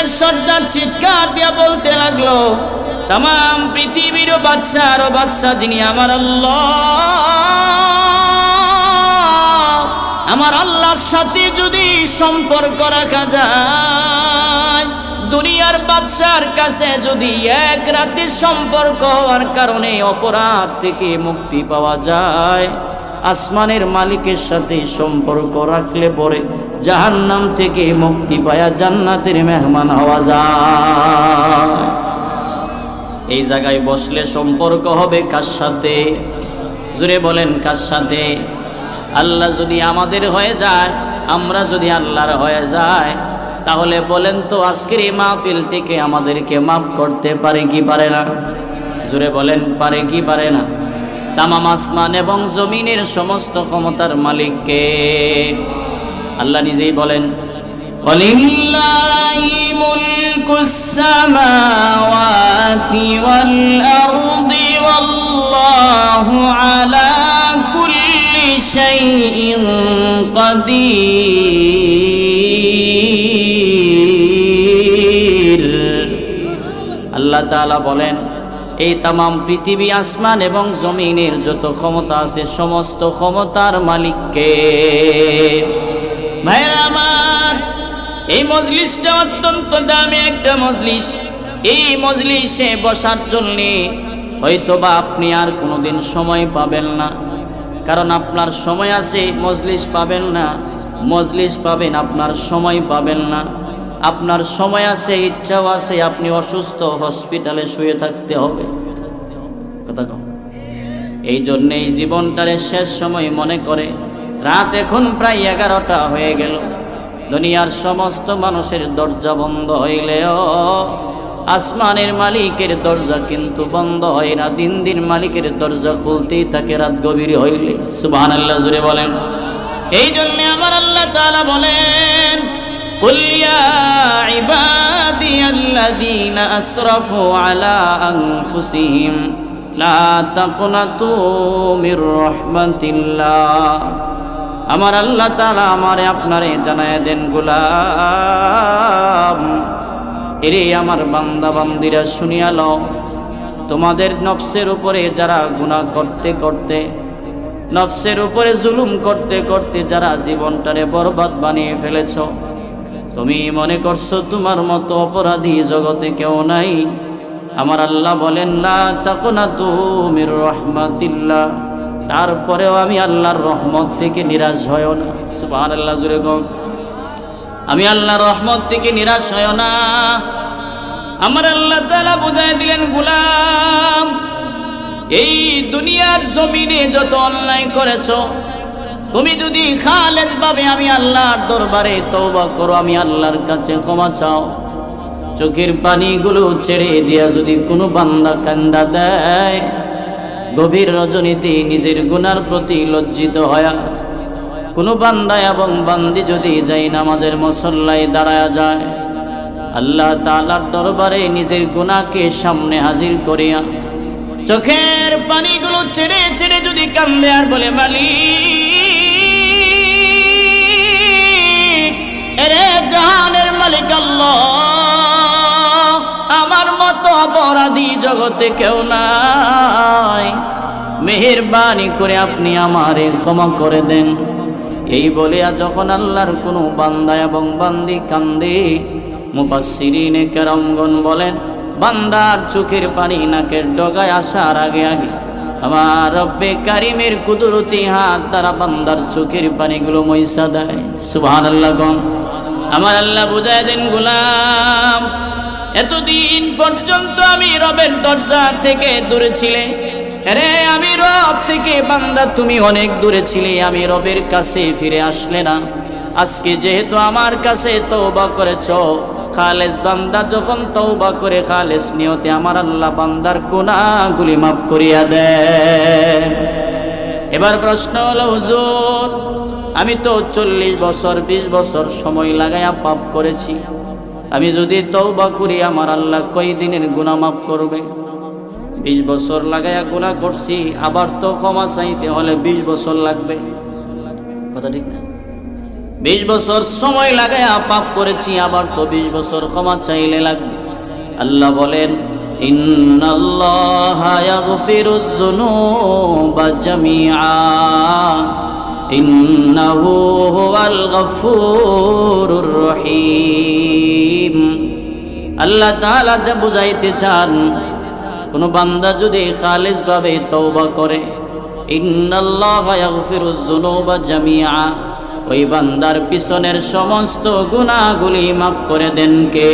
ইসরায়েলের সর্দার চিৎকার দিয়া বলতে লাগলো, তাম পৃথিবীর বাদশা যিনি আমার আল্লাহ, আমার আল্লাহর সাথে যদি সম্পর্ক রাখা যায়, দুনিয়ার বাদশার কাছে যদি এক রাতের সম্পর্ক হওয়ার কারণে অপরাধ থেকে মুক্তি পাওয়া যায়, আসমানের মালিকের সাথে সম্পর্ক রাখলে পরে জাহান্নাম থেকে মুক্তি পায়া জান্নাতের মেহমান হওয়া যায়। এই জায়গায় বসলে সম্পর্ক হবে কার সাথে? জুড়ে বলেন কার সাথে? আল্লাহ যদি আমাদের হয়ে যায়, আমরা যদি আল্লাহর হয়ে যায়, তাহলে বলেন তো আজকের এই মাহফিল থেকে আমাদেরকে মাফ করতে পারে কি পারে না? জুড়ে বলেন পারে কি পারে না? তামাম আসমান এবং জমিনের সমস্ত ক্ষমতার মালিককে আল্লাহ নিজেই বলেন, ওয়ালিল্লাহি মুলকুস সামাওয়াতি ওয়াল আরদি ওয়াল্লাহু আলা কুল্লি শাইইন কাদির। আল্লাহ তাআলা বলেন, এই তামাম পৃথিবী, আসমান এবং জমিনের যত ক্ষমতা আছে সমস্ত ক্ষমতার মালিককে। ভাইরা আমার, এই মজলিসটা অত্যন্ত দামি একটা মজলিস। এই মজলিসে বসার জন্যে হয়তোবা আপনি আর কোনোদিন সময় পাবেন না, কারণ আপনার সময় আছে, মজলিস পাবেন না। মজলিস পাবেন, আপনার সময় পাবেন না। আপনার সময় আছে, ইচ্ছাও আছে, আপনি অসুস্থ, হসপিটালে শুয়ে থাকতে হবে। কথা কম। এই জন্যে এই জীবনটারে শেষ সময় মনে করে। রাত এখন প্রায় 11টা হয়ে গেল। দুনিয়ার সমস্ত মানুষের দরজা বন্ধ হইলেও আসমানের মালিকের দরজা কিন্তু বন্ধ হয় না। দিন দিন মালিকের দরজা খুলতেই থাকে রাত গভীর হইলে। সুবহানাল্লাহ জুড়ে বলেন। এই জন্যে আমার আল্লাহ তাআলা বলেন, قل يا عبادي الذين أسرفوا على أنفسهم لا تقنطوا من رحمة الله। আমার আল্লাহ তাআলা আমারে আপনারে জানায় দেন, গোলাম এরে আমার বান্দা বান্দিরা শুনিয়া লও, তোমাদের নফসের উপরে যারা গুনাহ করতে করতে, নফসের উপরে জুলুম করতে করতে যারা জীবনটারে বরবাদ বানিয়ে ফেলেছ, তুমি মনে করছো তোমার মতো অপরাধী জগতে কেউ নাই। আমার আল্লাহ বলেন, লা তাকনাতু মির রাহমাতিল্লাহ, তারপরেও আমি আল্লাহর রহমত থেকে নিরাশ হয়ো না। সুবহানাল্লাহ জুড়ে কও, আমি আল্লাহর রহমত থেকে নিরাশ হয়ো না। আমার আল্লাহ তাআলা বুঝায় দিলেন, গোলাম এই দুনিয়ার জমিনে যত অন্যায় করেছো, তুমি যদি খালেস ভাবে আমি আল্লাহর দরবারে তওবা করো, আমি আল্লাহর কাছে ক্ষমা চাও, চোখের পানিগুলো ছেড়ে দিয়া যদি কোনো বান্দা কান্দা দেয়, গভীর রজনীতে নিজের গুনার প্রতি লজ্জিত হয়া কোনো বান্দা এবং বান্দি যদি যাই নামাজের মুসল্লায় দাঁড়ায়া যায়, আল্লাহ তাআলার দরবারে নিজের গুনাহকে সামনে হাজির করিয়া চোখের পানিগুলো ছেড়ে ছেড়ে যদি কান্দে আর বলে, মালিক এরে জাহানের মালিক আল্লাহ, আমার মতো অপরাধী জগতে কেউ নাই, মেহেরবানি করে আপনি আমারে ক্ষমা করে দেন। এই বলিয়া যখন আল্লাহর কোনো বান্দা এবং বান্দি কান্দে, মুফাসসিরিনে কেরামগণ বলেন, বান্দার চোখের পানি নাকের ডগায় আসার আগে আগে আমার রব্বে কারিমের কুদরতি হাত দ্বারা বান্দার চোখের পানিগুলো মইসা দেয়। সুবহানাল্লাহ গণ। আমার আল্লাহ বুঝায় দেন, গোলাম এতদিন পর্যন্ত আমি রবের দরজা থেকে দূরে ছিলে, আরে আমি রব থেকে বান্দা তুমি অনেক দূরে ছিলে, আমি রবের কাছে ফিরে আসলে না। আজকে যেহেতু আমার কাছে তওবা করেছো, খালেস বান্দা যখন তওবা করে খালেস নিয়তে আমার আল্লাহ বান্দার গুনাহগুলি মাফ করিয়া দেন। এবার প্রশ্ন হলো, হুজুর আমি তো 40 বছর 20 বছর সময় লাগায়া পাপ করেছি, আমি যদি তওবা করি আমার আল্লাহ কয় দিনের গুনাহ মাফ করবে? 20 বছর লাগায়া গুনাহ করছি, আবার তো ক্ষমা চাইতে হলে 20 বছর লাগবে। কথা ঠিক না? 20 বছর সময় লাগায়া পাপ করেছি, আবার তো 20 বছর ক্ষমা চাইলে লাগবে। আল্লাহ বলেন ইন্নাল্লাহা ইয়াগফিরুদ যুনুবা জামিআ ইন্নাহু হুয়াল গফুরুর রহিম। আল্লাহ তাআলা যা বুঝাইতে চান, কোন বান্দা যদি খালিস ভাবে তওবা করে, ইন্নাল্লাহা ইয়াগফিরুয যুনুবা জামিআ, ওই বান্দার পিছনের সমস্ত গুনাহগুলি মাফ করে দেন কে?